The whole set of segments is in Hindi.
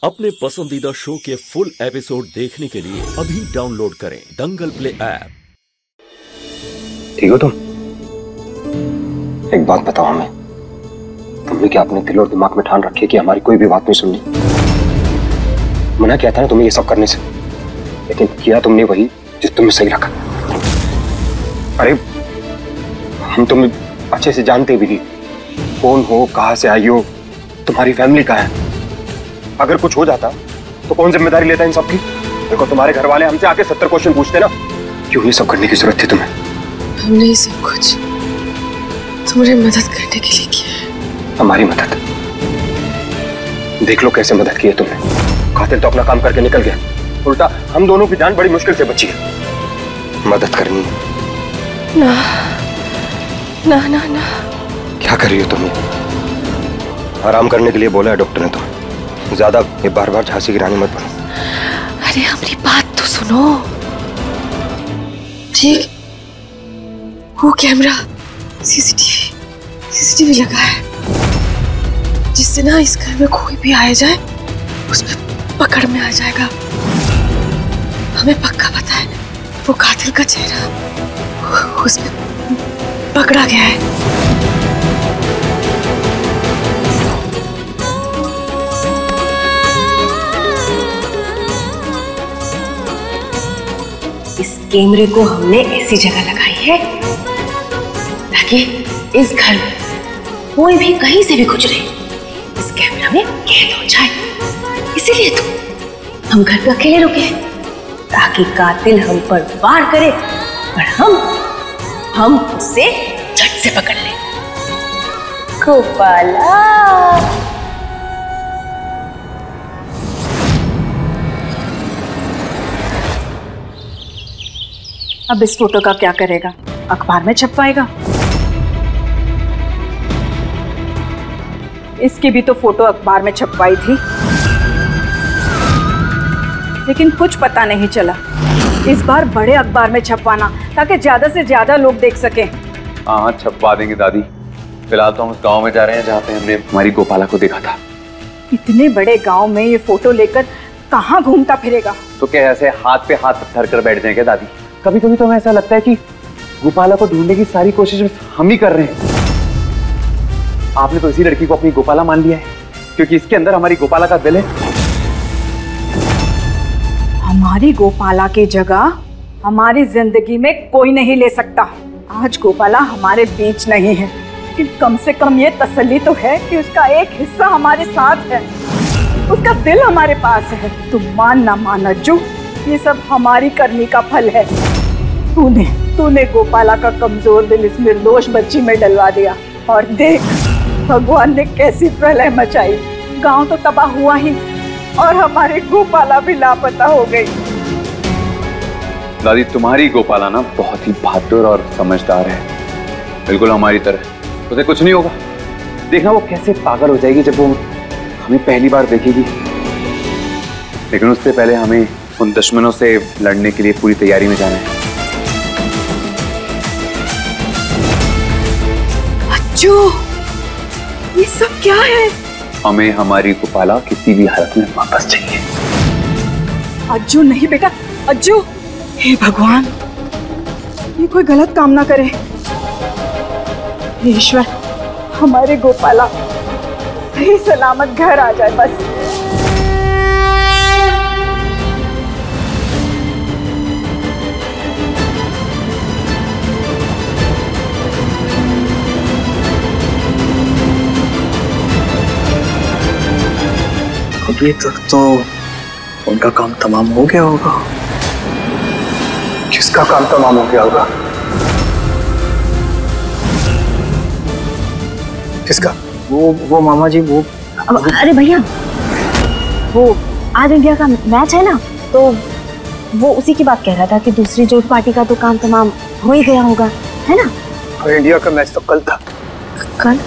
अपने पसंदीदा शो के फुल एपिसोड देखने के लिए अभी डाउनलोड करें दंगल प्ले ऐप। ठीक हो तुम? एक बात बताओ हमें, तुमने क्या अपने दिल और दिमाग में ठान रखी है कि हमारी कोई भी बात नहीं सुननी? मना किया था ना तुम्हें ये सब करने से, लेकिन किया तुमने वही जो तुम्हें सही लगा। अरे हम तुम्हें अच्छे से जानते भी नहीं, कौन हो, कहां से आई हो, तुम्हारी फैमिली कहाँ है। अगर कुछ हो जाता तो कौन जिम्मेदारी लेता इन सब की? देखो तुम्हारे घर वाले हमसे आके 70 क्वेश्चन पूछते ना, क्यों ये सब करने की जरूरत थी तुम्हें? हमने ये सब कुछ तुम्हारी मदद करने के लिए किया है। हमारी मदद? देख लो कैसे मदद की है तुमने। कातिल तो अपना काम करके निकल गया, उल्टा हम दोनों की जान बड़ी मुश्किल से बची है। मदद करनी ना ना ना ना। क्या कर रही हो तुम? आराम करने के लिए बोला है डॉक्टर ने तुम्हें, ज्यादा ये बार बार झांसी की रानी मत बनो। अरे हमारी बात तो सुनो। ठीक, वो कैमरा सीसीटीवी लगा है, जिससे ना इस घर में कोई भी आया जाए उस पर पकड़ में आ जाएगा। हमें पक्का पता है वो कातिल का चेहरा उस पर पकड़ा गया है। इस कैमरे को हमने ऐसी जगह लगाई है ताकि इस घर में कोई भी कहीं से भी गुजरे इस कैमरा में कैद हो जाए। इसीलिए तो हम घर पे अकेले रुके हैं, ताकि कातिल हम पर वार करे और हम उसे झट से पकड़ लें। गोपाला, अब इस फोटो का क्या करेगा? अखबार में छपवाएगा? इसकी भी तो फोटो अखबार में छपवाई थी, लेकिन कुछ पता नहीं चला। इस बार बड़े अखबार में छपवाना ताकि ज्यादा से ज्यादा लोग देख सकें। हाँ छपवा देंगे दादी। फिलहाल तो हम उस गांव में जा रहे हैं जहाँ पे हमने हमारी गोपाला को देखा था। इतने बड़े गांव में ये फोटो लेकर कहाँ घूमता फिरेगा? तो क्या ऐसे हाथ पे हाथ धर कर बैठ जाएंगे दादी? कभी कभी तो हमें ऐसा लगता है कि गोपाला को ढूंढने की सारी कोशिश हम ही कर रहे हैं। आपने तो इसी लड़की को अपनी गोपाला मान लिया है, क्योंकि इसके अंदर हमारी गोपाला का दिल है। हमारी गोपाला की जगह हमारी जिंदगी में कोई नहीं ले सकता। आज गोपाला हमारे बीच नहीं है, लेकिन कम से कम ये तसल्ली तो है कि उसका एक हिस्सा हमारे साथ है, उसका दिल हमारे पास है। तुम मान ना मान अज्जू, ये सब हमारी करनी का फल है। तूने गोपाला का कमजोर दिल इस निर्दोष बच्ची में डलवा दिया, और देख भगवान ने कैसी प्रलय मचाई। गांव तो तबाह हुआ ही, और हमारी गोपाला भी लापता हो गई। दादी तुम्हारी गोपाला ना बहुत ही बहादुर और समझदार है, बिल्कुल हमारी तरह। उसे कुछ नहीं होगा। देखना वो कैसे पागल हो जाएगी जब वो हमें पहली बार देखेगी। लेकिन उससे पहले हमें उन दुश्मनों से लड़ने के लिए पूरी तैयारी में जाना है। अज्जू, ये सब क्या है? हमें हमारी गोपाला किसी भी हालत में वापस चाहिए। अज्जू नहीं बेटा, अज्जू। हे भगवान, ये कोई गलत काम ना करे। हे ईश्वर, हमारे गोपाला सही सलामत घर आ जाए बस। अभी तक तो उनका काम तमाम हो गया होगा। किसका काम तमाम हो गया होगा? किसका? वो मामा जी वो अरे भैया, वो आज इंडिया का मैच है ना, तो वो उसी की बात कह रहा था कि दूसरी जो पार्टी का तो काम तमाम हो ही गया होगा, है ना? और इंडिया का मैच तो कल था। कल?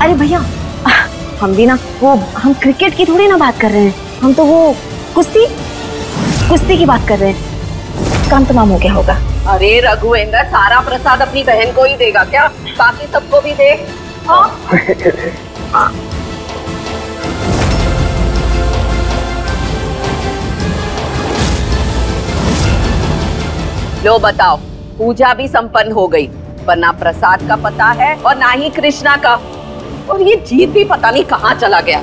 अरे भैया, हम भी ना हम क्रिकेट की थोड़ी ना बात कर रहे हैं, हम तो वो कुश्ती की बात कर रहे हैं। काम तमाम हो गया होगा। अरे रघुवेंद्र, सारा प्रसाद अपनी बहन को ही देगा क्या? बाकी सबको भी दे। हाँ। लो बताओ, पूजा भी संपन्न हो गई, पर ना प्रसाद का पता है और ना ही कृष्णा का, और ये जीत भी पता नहीं कहाँ चला गया।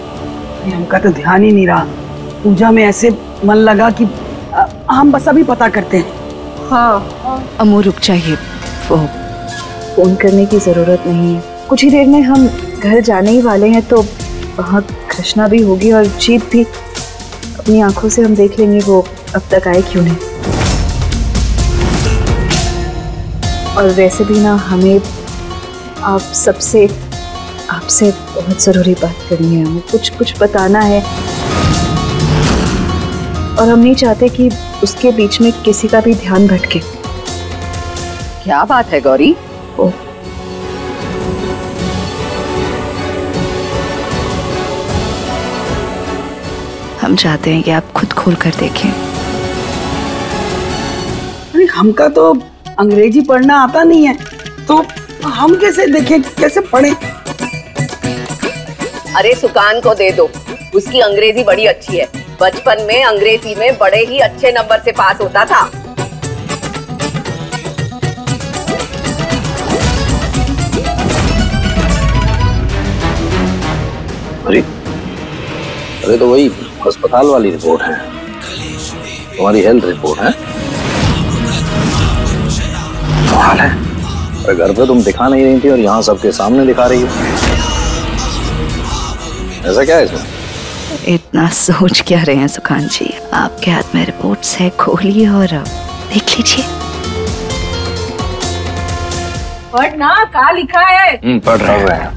हमका तो ध्यान ही नहीं रहा, पूजा में ऐसे मन लगा कि हम बस अभी पता करते हैं। हाँ अमू रुक जाइए, वो फोन करने की जरूरत नहीं है, कुछ ही देर में हम घर जाने ही वाले हैं, तो वहाँ कृष्णा भी होगी और जीत भी, अपनी आंखों से हम देख लेंगे वो अब तक आए क्यों नहीं। और वैसे भी ना हमें आपसे बहुत जरूरी बात करनी है, हमें कुछ बताना है, और हम नहीं चाहते कि उसके बीच में किसी का भी ध्यान भटके। क्या बात है गौरी? ओ हम चाहते हैं कि आप खुद खोल कर देखें। अरे हमका तो अंग्रेजी पढ़ना आता नहीं है, तो हम कैसे देखें, कैसे पढ़ें? अरे सुकान को दे दो, उसकी अंग्रेजी बड़ी अच्छी है, बचपन में अंग्रेजी में बड़े ही अच्छे नंबर से पास होता था। अरे तो वही अस्पताल वाली रिपोर्ट है, तुम्हारी हेल्थ रिपोर्ट है। हाल है, अरे घर पे तुम दिखा नहीं रही थी और यहाँ सबके सामने दिखा रही हो, ऐसा क्या है इसमें? इतना सोच क्या रहे हैं सुखान जी, आपके हाथ में रिपोर्ट्स है, खोलिए और देख लीजिए। पढ़ना, क्या लिखा है? पढ़ रहे हैं।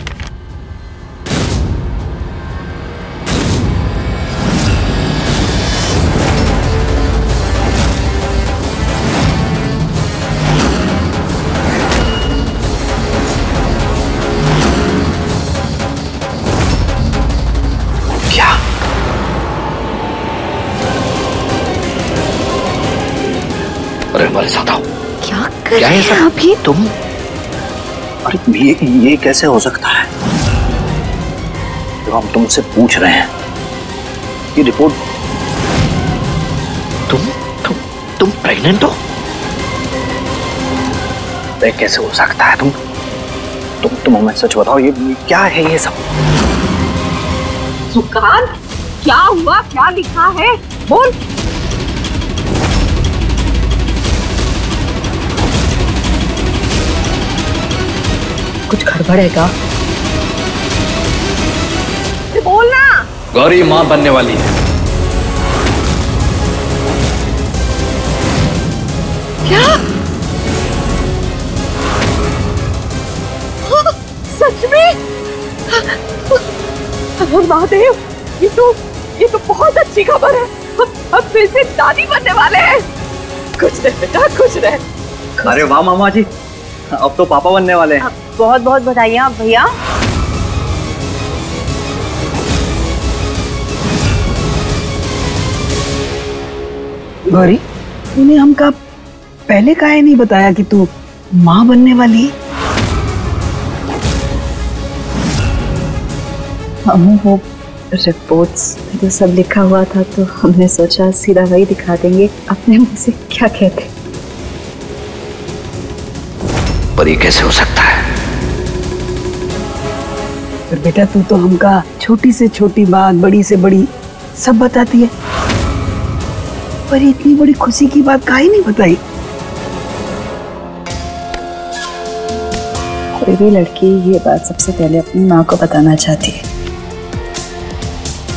हमारे साथ आओ। क्या कर रहे हैं अभी तुम? अरे ये कैसे हो सकता है? तो हम तुमसे पूछ रहे हैं, ये रिपोर्ट तुम प्रेग्नेंट हो? ये कैसे हो सकता है? तुम हमें सच बताओ, ये क्या है ये सब? सुकान, क्या हुआ? क्या लिखा है? बोल। कुछ गड़बड़ है क्या? बोलना। गौरी माँ बनने वाली है। क्या? सच में? महादेव, ये तो बहुत अच्छी खबर है, हम फिर से दादी बनने वाले हैं। कुछ रहे बेटा, कुछ रहे। अरे वाह मामा जी, अब तो पापा बनने वाले हैं। बहुत बहुत बधाइयाँ भैया। गौरी, तूने हमका पहले काहे नहीं बताया कि तू माँ बनने वाली है? हम वो रिपोर्ट्स में तो सब लिखा हुआ था, तो हमने सोचा सीधा वही दिखा देंगे, अपने मुंह से क्या कहते। पर ये कैसे हो सकता है? पर बेटा तू तो हमका छोटी से छोटी बात, बड़ी से बड़ी सब बताती है, पर इतनी बड़ी खुशी की बात काहे नहीं बताई? कोई भी लड़की ये बात सबसे पहले अपनी माँ को बताना चाहती है,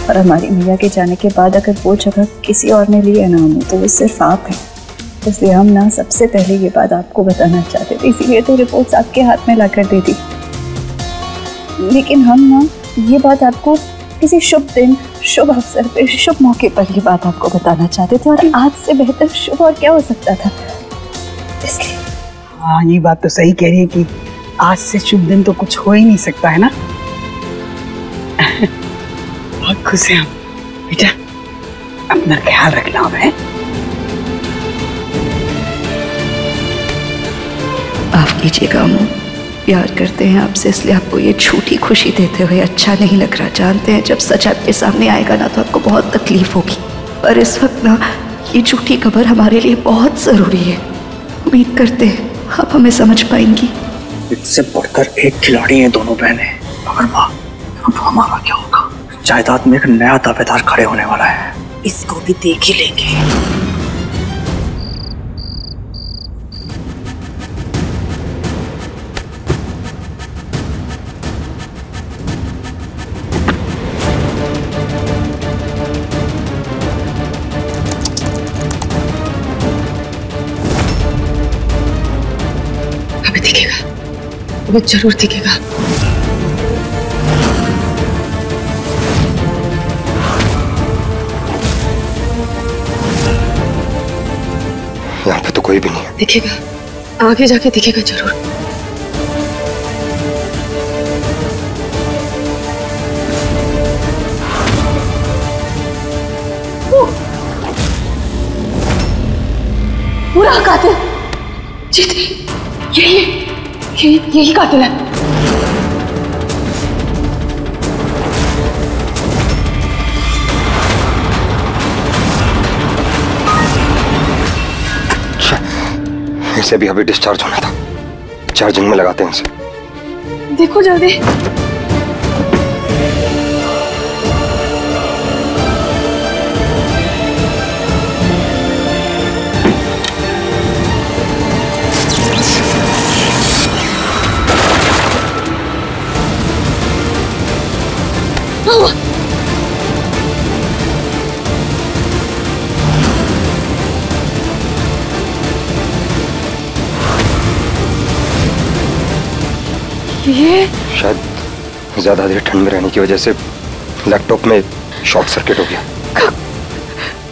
और हमारी मैया के जाने के बाद अगर वो जगह किसी और ने ली है ना, तो वो सिर्फ आप हैं। इसलिए हम ना सबसे पहले ये बात आपको बताना चाहते थे, इसीलिए तो रिपोर्ट्स आपके हाथ में लाकर दे दी। लेकिन हम ना ये बात आपको किसी शुभ दिन, शुभ अवसर पे, शुभ मौके पर ये बात आपको बताना चाहते थे, और आज से बेहतर शुभ और क्या हो सकता था, इसलिए। हाँ, ये बात तो सही कह रही है कि आज से शुभ दिन तो कुछ हो ही नहीं सकता है ना। बहुत खुश हैं हम। बेटा अपना ख्याल रखना है। लीजिएगा अम्मू, प्यार करते हैं आपसे, इसलिए आपको ये झूठी खुशी देते हुए अच्छा नहीं लग रहा। जानते हैं जब सच आपके सामने आएगा ना तो आपको बहुत तकलीफ होगी, पर इस वक्त ना ये झूठी खबर हमारे लिए बहुत जरूरी है। उम्मीद करते हैं आप हमें समझ पाएंगी। इससे बढ़कर एक खिलाड़ी हैं दोनों बहनें। मगर माँ, अब हमारा क्या होगा? जायदाद में एक नया दावेदार खड़े होने वाला है, इसको भी देख ही लेंगे। अभी दिखेगा, अभी जरूर दिखेगा। यहाँ पे तो कोई भी नहीं है। दिखेगा, आगे जाके दिखेगा जरूर। पूरा कातिल जीत, यही कातिल है। इसे भी अभी डिस्चार्ज होना था, चार्जिंग में लगाते हैं इसे। देखो जल्दी। ये शायद ज्यादा देर ठंड में रहने की वजह से लैपटॉप में शॉर्ट सर्किट हो गया।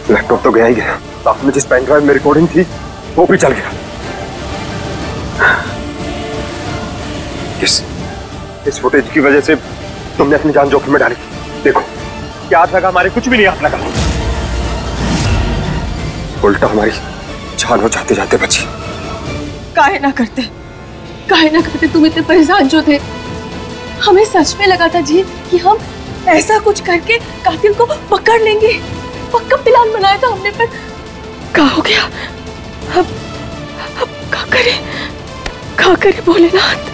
लैपटॉप तो गया ही गया, साथ में जिस पेन ड्राइव में रिकॉर्डिंग थी वो भी चल गया। इस फुटेज की वजह से तुमने अपनी जान जोखिम में डाली। देखो क्या हाथ लगा, हमारे कुछ भी नहीं हाथ लगा, उल्टा हमारी जान हो जाते जाते बची। काहे ना करते तुम इतने परेशान जो थे। हमें सच में लगा था जी कि हम ऐसा कुछ करके कातिल को पकड़ लेंगे, पक्का प्लान बनाया था हमने, पर क्या हो गया? अब क्या करे भोलेनाथ।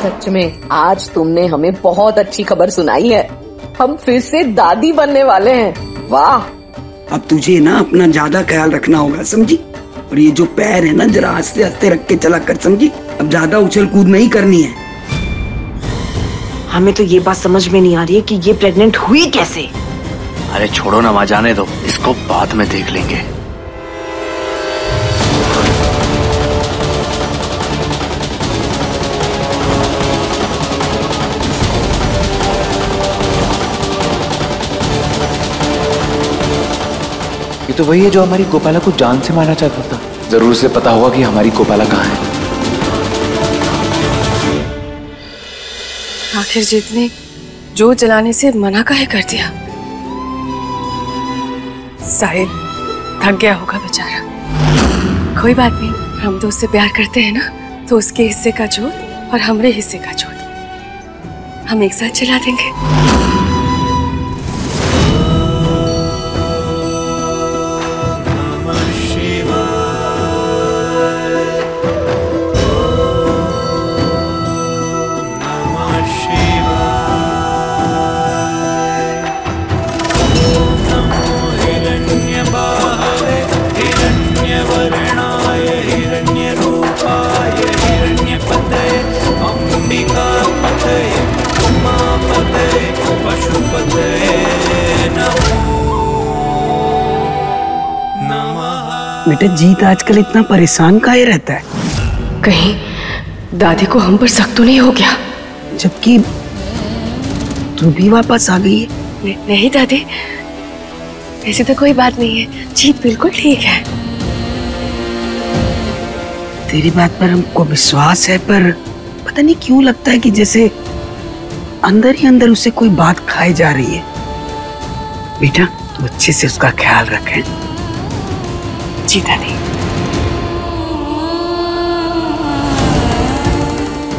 सच में आज तुमने हमें बहुत अच्छी खबर सुनाई है। हम फिर से दादी बनने वाले हैं। वाह। अब तुझे ना अपना ज्यादा ख्याल रखना होगा, समझी? और ये जो पैर है ना जरा आस्ते आस्ते रख के चला कर, समझी? अब ज्यादा उछल कूद नहीं करनी है। हमें तो ये बात समझ में नहीं आ रही है कि ये प्रेग्नेंट हुई कैसे। अरे छोड़ो ना माँ, जाने दो, इसको बाद में देख लेंगे। ये तो वही है जो हमारी गोपाला को जान से मारना चाहता था। जरूर उसे पता होगा कि हमारी गोपाला कहाँ है। आखिर जीत ने जो जलाने से मना काहे कर दिया? साहिल थक गया होगा बेचारा। कोई बात नहीं, हम तो उससे प्यार करते हैं ना, तो उसके हिस्से का जोत और हमारे हिस्से का जोत हम एक साथ जला देंगे। बेटा जीत आजकल इतना परेशान काहे रहता है? कहीं दादी को हम पर शक तो नहीं हो गया? जबकि तू भी वापस आ गई है? नहीं दादी, ऐसी तो कोई बात नहीं है, जीत बिल्कुल ठीक है। तेरी बात पर हमको विश्वास है, पर पता नहीं क्यों लगता है कि जैसे अंदर ही अंदर उसे कोई बात खाई जा रही है। बेटा तू अच्छे से उसका ख्याल रखें। जी दादी।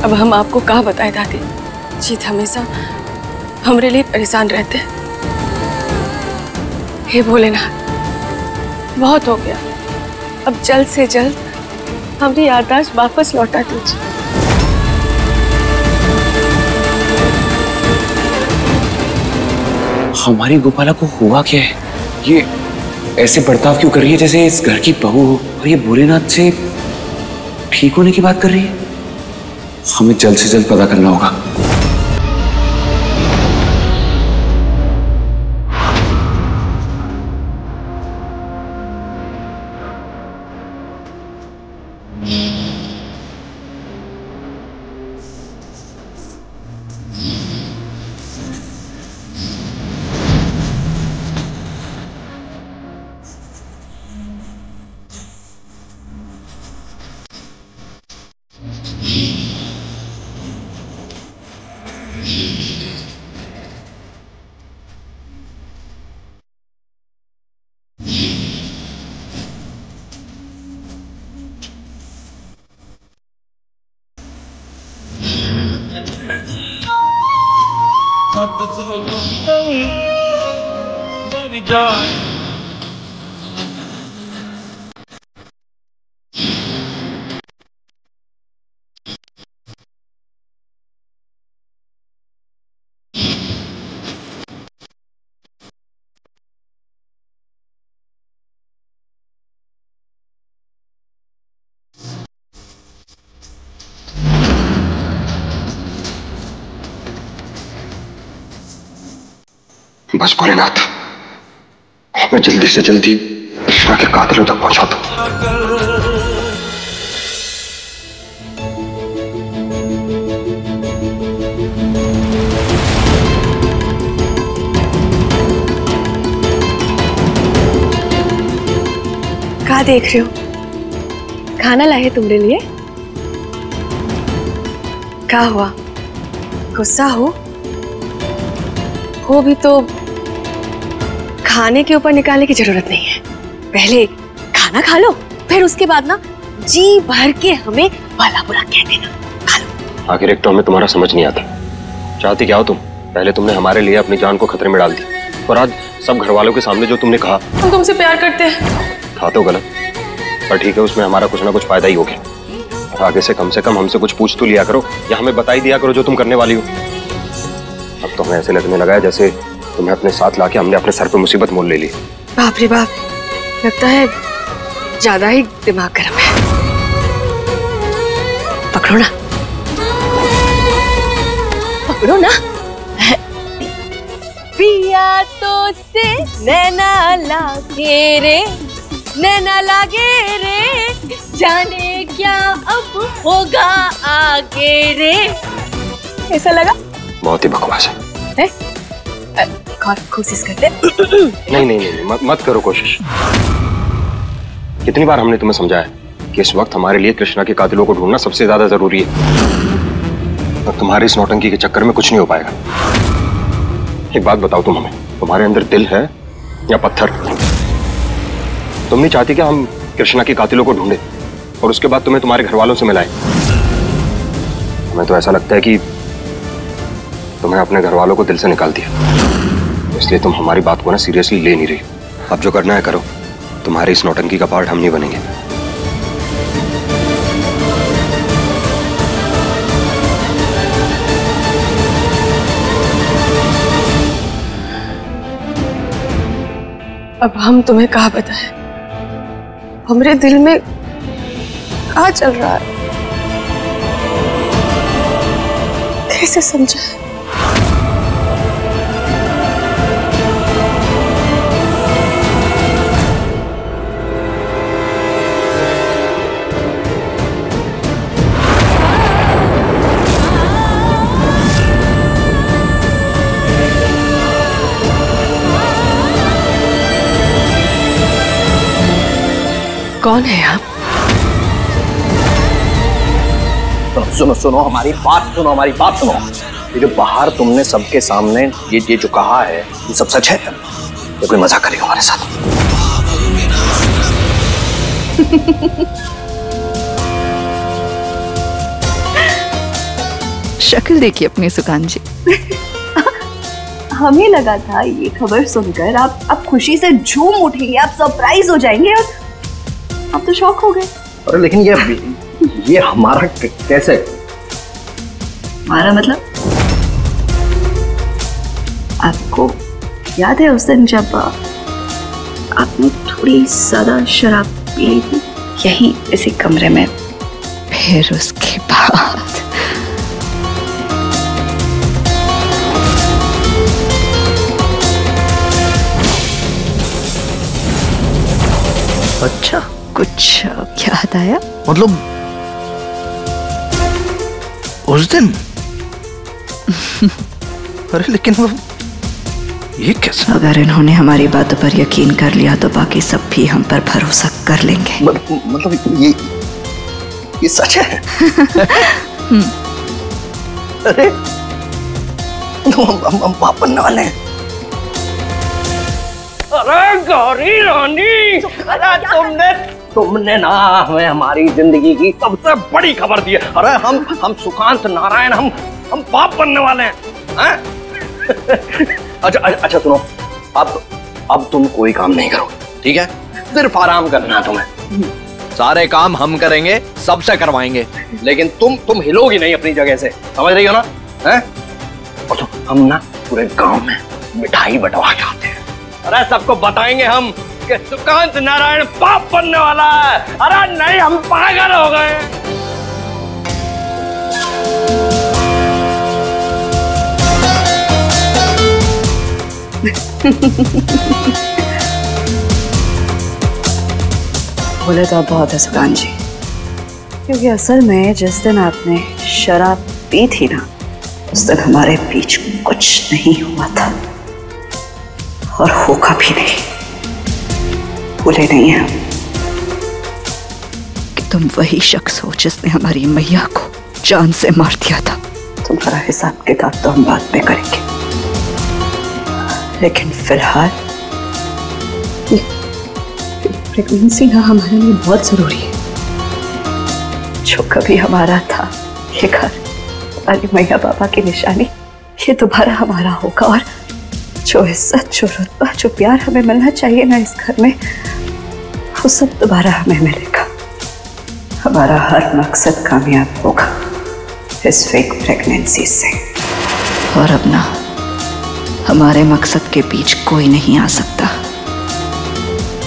अब हम आपको कहाँ बताएं दादी, जीत हमेशा हमारे लिए परेशान रहते हैं। हे भोलेनाथ, बहुत हो गया, अब जल्द से जल्द हमारी याददाश्त वापस लौटा दीजिए। हमारी गोपाला को हुआ क्या है? ये ऐसे बर्ताव क्यों कर रही है जैसे इस घर की बहू हो, और ये भोलेनाथ से ठीक होने की बात कर रही है? हमें जल्द से जल्द पता करना होगा। बस भोलेनाथ, हमें जल्दी से जल्दी कृष्णा के कातिलों तक पहुंचा दो। क्या देख रहे हो? खाना लाए तुम्हारे लिए। क्या हुआ, गुस्सा हो भी तो खाने के ऊपर निकालने की जरूरत नहीं है। पहले खाना खा लो, फिर उसके बाद ना जी भर के हमें भला बुरा कह देना। खा लो। आखिर एक तो हमें तुम्हारा समझ नहीं आता, चाहती क्या हो तुम? पहले तुमने हमारे लिए अपनी जान को खतरे में डाल दी, और आज सब घर वालों के सामने जो तुमने कहा हम तुमसे प्यार करते हैं। था तो गलत, पर ठीक है, उसमें हमारा कुछ ना कुछ फायदा ही हो गया। और आगे से कम हमसे कुछ पूछ तो लिया करो, या हमें बता ही दिया करो जो तुम करने वाली हो। अब तो हमें ऐसे लगने लगा है जैसे तुम्हें अपने साथ लाके हमने अपने सर पे मुसीबत मोल ले ली। बाप रे बाप, लगता है ज्यादा ही दिमाग गर्म है। पकड़ो ना, पकड़ो ना। पिया तो से नैना लागे रे, नैना लागे रे, जाने क्या अब होगा आगे रे। ऐसा लगा? बहुत ही बकवास है। कोशिश करते। नहीं, मत करो कोशिश। कितनी बार हमने तुम्हें समझाया कि इस वक्त हमारे लिए कृष्णा के कातिलों को ढूंढना सबसे ज्यादा जरूरी है, और तुम्हारी इस नौटंकी के चक्कर में कुछ नहीं हो पाएगा। एक बात बताओ तुम हमें, तुम्हारे अंदर दिल है या पत्थर? तुम नहीं चाहती कि हम कृष्णा के कातिलों को ढूंढे और उसके बाद तुम्हें तुम्हारे घर वालों से मिलाएं? हमें तो ऐसा लगता है कि तुम्हें अपने घर वालों को दिल से निकाल दिया, इसलिए तुम हमारी बात को ना सीरियसली ले नहीं रही। अब जो करना है करो, तुम्हारी इस नौटंकी का पार्ट हम नहीं बनेंगे। अब हम तुम्हें कहाँ बताएं? हमारे दिल में क्या चल रहा है, कैसे समझाएं? कौन है आप? तो सुनो सुनो हमारी बात सुनो। ये जो बाहर तुमने सबके सामने ये जो कहा है ये सब सच है? ये कोई मजाक करेगा हमारे साथ? शक्ल देखिए अपनी सुकान जी। हमें लगा था ये खबर सुनकर आप खुशी से झूम उठेंगे, आप सरप्राइज हो जाएंगे, और आप तो शॉक हो गए। अरे लेकिन ये हमारा कैसे? हमारा मतलब? आपको याद है उस दिन जब आपने थोड़ी ज्यादा शराब पी ली थी यही इसी कमरे में? फिर उसके बाद अच्छा, कुछ याद आया? मतलब उस दिन? अरे लेकिन वो ये कैसे? अगर इन्होंने हमारी बातों पर यकीन कर लिया तो बाकी सब भी हम पर भरोसा कर लेंगे। मतलब ये सच है? अरे हम पाप बनने वाले हैं। अरे गौरी रानी, अरे तुमने ना हमें हमारी जिंदगी की सबसे बड़ी खबर दी है। अरे हम सुकांत नारायण हम पाप बनने वाले हैं। अच्छा सुनो, अब तुम कोई काम नहीं करो, ठीक है? सिर्फ आराम करना है तुम्हें। सारे काम हम करेंगे, सबसे करवाएंगे, लेकिन तुम हिलोगी नहीं अपनी जगह से, समझ रही हो ना? हैं? और तो हम ना पूरे गांव में मिठाई बंटवा के आते हैं। अरे सबको बताएंगे हम कि सुकांत नारायण पाप बनने वाला है। अरे नहीं, हम पागल हो गए। बोले तो आप बहुत है सुकांत जी, क्योंकि असल में जिस दिन आपने शराब पी थी ना उस दिन हमारे बीच कुछ नहीं हुआ था और होगा भी नहीं। भूले नहीं हैं कि तुम वही शख्स हो जिसने हमारी मैया को जान से मार दिया था। तुम्हारा हिसाब किताब तो हम बाद में करेंगे, लेकिन फिलहाल प्रेगनेंसी ना हमारे लिए बहुत जरूरी है। जो कभी हमारा था ये घर, हमारी मैया बाबा की निशानी, ये दोबारा हमारा होगा। और जो इज्जत, जो रुतबा, जो प्यार हमें मिलना चाहिए ना इस घर में, वो सब दोबारा हमें मिलेगा। हमारा हर मकसद कामयाब होगा इस फेक प्रेगनेंसी से। और अब ना हमारे मकसद के बीच कोई नहीं आ सकता,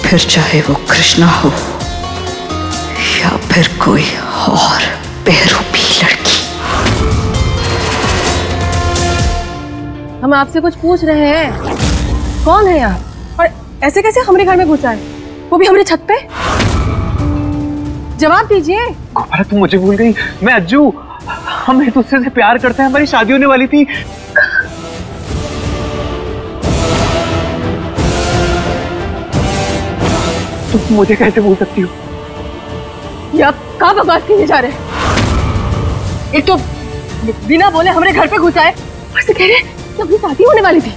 फिर चाहे वो कृष्णा हो या फिर कोई और बेरूपी लड़की। हम आपसे कुछ पूछ रहे हैं, कौन है आप? और ऐसे कैसे हमारे घर में घुसा है, वो भी हमारे छत पे? जवाब दीजिए। गोपाला तुम मुझे भूल गई, मैं अज्जू। हम एक दूसरे से प्यार करते हैं, हमारी शादी होने वाली थी। तुम मुझे कैसे भूल सकती हो? ये आप कहाँ बकवास किए जा रहे हैं? एक तो बिना बोले हमारे घर पे घुसा है, और से कह रहे हैं कि अपनी शादी होने वाली थी।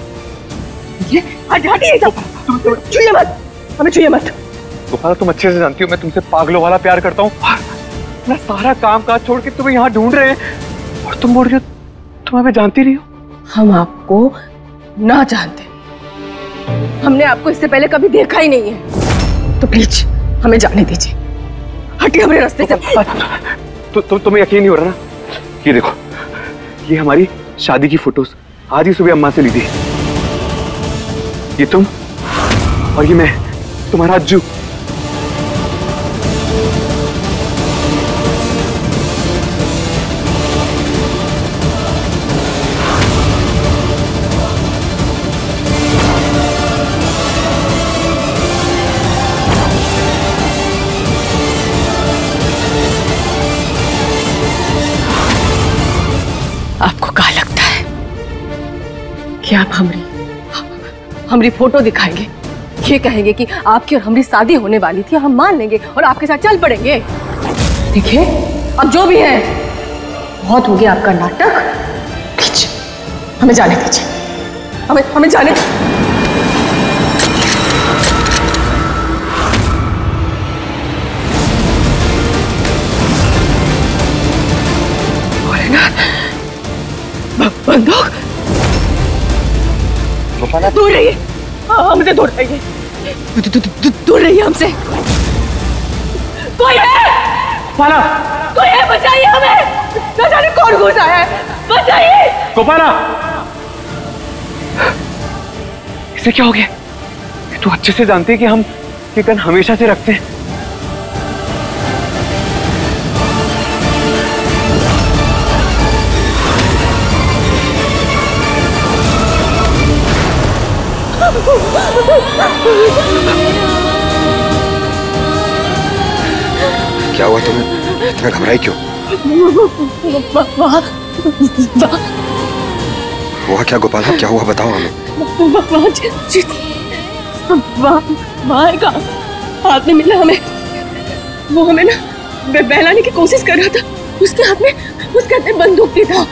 ये हटिए सब, छुइए मत, हमें छुइए मत। गोपाला तुम अच्छे से जानती हो मैं तुमसे पागलों वाला प्यार करता हूँ। मैं सारा काम काज छोड़ के तुम्हें यहाँ ढूंढ रहे हैं और तुम बोल रही हो तुम हमें जानती नहीं हो। हम आपको ना जानते, हमने आपको इससे पहले कभी देखा ही नहीं है, तो प्लीज हमें जाने दीजिए, हटिए हमारे रास्ते से। तुम्हें यकीन नहीं हो रहा ना? ये देखो, ये हमारी शादी की फोटोज आज ही सुबह अम्मा से ली थी। ये तुम और ये मैं, तुम्हारा अज्जू। आपको क्या लगता है कि आप हमारी फोटो दिखाएंगे ये कहेंगे कि आपकी और हमारी शादी होने वाली थी, हम मान लेंगे और आपके साथ चल पड़ेंगे। देखिए अब जो भी है, बहुत हो गया आपका नाटक। प्लीज हमें जाने दीजिए, हमें जाने बंदूक दूर रहिए, हमसे दूर रहिए, दूर रहिए हमसे। कोई है? गोपाला, कोई है? बचाइए हमें, न जाने कौन घुसा है, बचाइए। गोपाला, इसे क्या हो गया? तू अच्छे से जानती है कि हम ये गन हमेशा से रखते हैं। क्या हुआ तुम्हें? इतना घबराई क्यों? हुआ क्या गोपाला? क्या हुआ बताओ हमें। वहाँ का आदमी मिला हमें, वो हमें ना बहलाने की कोशिश कर रहा था। उसके हाथ में बंदूक भी था।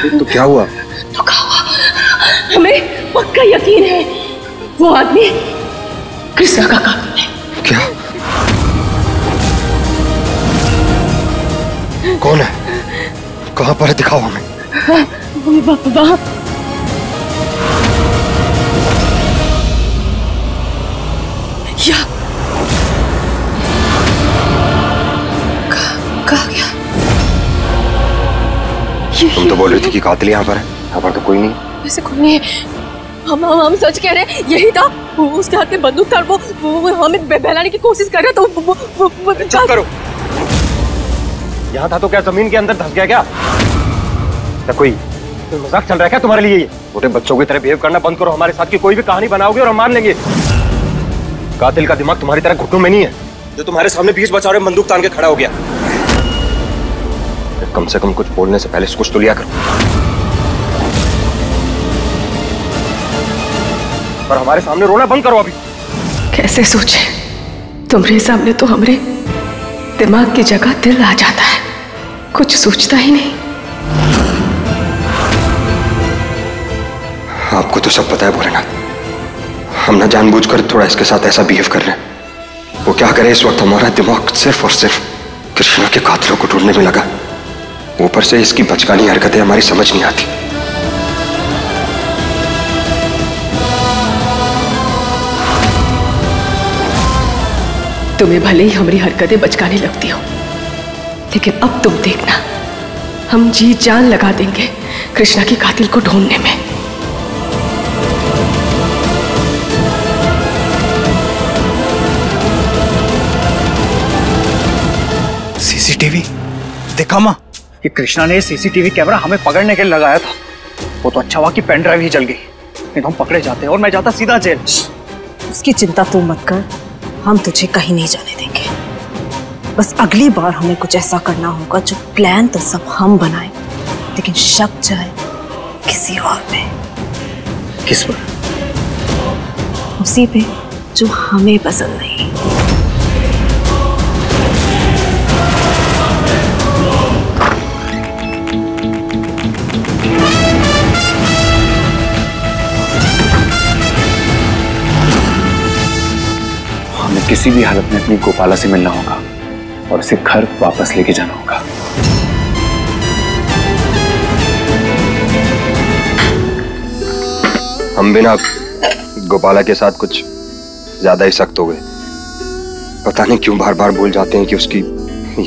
तो क्या हुआ? तो क्या हुआ? हमें पक्का यकीन है वो आदमी कृष्णा का कातिल है। क्या? कौन है? कहाँ पर है? दिखाओ हमें। वहाँ कहाँ गया? तुम तो बोल रही थी कि कातिल यहाँ पर है। यहाँ पर तो कोई नहीं। वैसे कोई नहीं है। हम सच कह रहे हैं, यही था। उसके हाथ में बंदूक था, वो हमें बहलाने की कोशिश कर रहा था। वो चुप करो। यहाँ था तो क्या जमीन के अंदर धंस गया क्या? कोई मजाक चल रहा है क्या तुम्हारे लिए? छोटे बच्चों की तरह बिहेव करना बंद करो। हमारे साथ की कोई भी कहानी बनाओगे और हम मान लेंगे। कातिल का दिमाग तुम्हारी तरह घुटनों में नहीं है, जो तुम्हारे सामने बीच बचा रहे बंदूक तान के खड़ा हो गया। कम से कम कुछ बोलने से पहले कुछ तो लिया करो। पर हमारे सामने रोना बंद करो अभी। कैसे सोचे? तुम्हारे सामने तो हमरे दिमाग की जगह दिल आ जाता है, कुछ सोचता ही नहीं। आपको तो सब पता है भोलेनाथ। हम ना जानबूझकर थोड़ा इसके साथ ऐसा बिहेव कर रहे हैं। वो क्या करे, इस वक्त हमारा दिमाग सिर्फ और सिर्फ कृष्णा के कातिलों को ढूंढने में लगा। ऊपर से इसकी बचकानी हरकतें हमारी समझ नहीं आती। तुम्हें भले ही हमारी हरकतें बचकाने लगती हो, लेकिन अब तुम देखना, हम जी जान लगा देंगे कृष्णा की कातिल को ढूंढने में। सीसीटीवी देखा माँ? कि कृष्णा ने सीसीटीवी कैमरा हमें पकड़ने के लिए लगाया था। वो तो अच्छा हुआ कि पेन ड्राइव ही जल गई, नहीं तो हम पकड़े जाते और मैं जाता सीधा जेल। उसकी चिंता तू मत कर, हम तुझे कहीं नहीं जाने देंगे। बस अगली बार हमें कुछ ऐसा करना होगा जो प्लान तो सब हम बनाए, लेकिन शक जाए किसी और पे। किस पर? उसी पे जो हमें पसंद नहीं। किसी भी हालत में अपनी गोपाला से मिलना होगा और उसे घर वापस लेके जाना होगा। हम भी ना गोपाला के साथ कुछ ज्यादा ही सख्त हो गए। पता नहीं क्यों बार बार भूल जाते हैं कि उसकी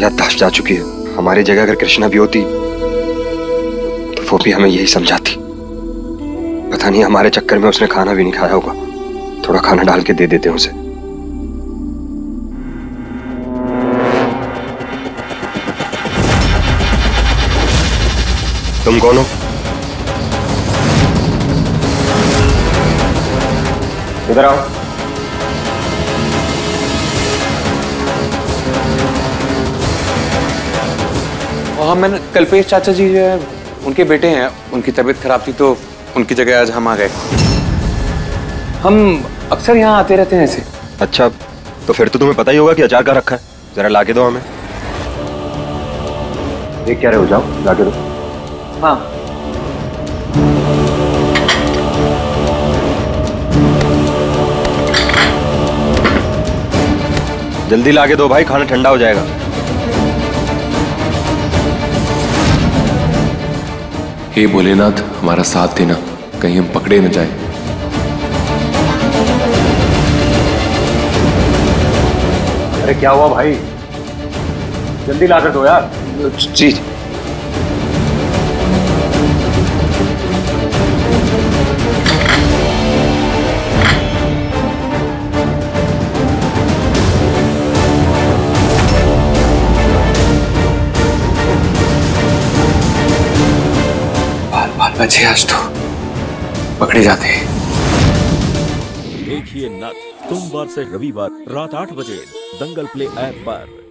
याददाश्त जा चुकी है। हमारी जगह अगर कृष्णा भी होती तो वो भी हमें यही समझाती। पता नहीं हमारे चक्कर में उसने खाना भी नहीं खाया होगा। थोड़ा खाना डाल के दे देते हैं उसे। तुम कौन हो? इधर आओ। हाँ, मैंने कल्पेश चाचा जी जो है उनके बेटे हैं, उनकी तबीयत खराब थी तो उनकी जगह आज हम आ गए। हम अक्सर यहाँ आते रहते हैं ऐसे। अच्छा, तो फिर तो तुम्हें पता ही होगा कि अचार कहाँ रखा है। जरा लाके दो हमें। देख क्या रहे हो, जाओ लाके दो। हाँ। जल्दी लाके दो भाई, खाना ठंडा हो जाएगा। हे भोलेनाथ, हमारा साथ देना, कहीं हम पकड़े न जाए। अरे क्या हुआ भाई, जल्दी लाकर दो यार। जी। बाल बचे आज तो पकड़े जाते हैं। देखिए नथ सोमवार से रविवार रात 8 बजे दंगल प्ले ऐप पर।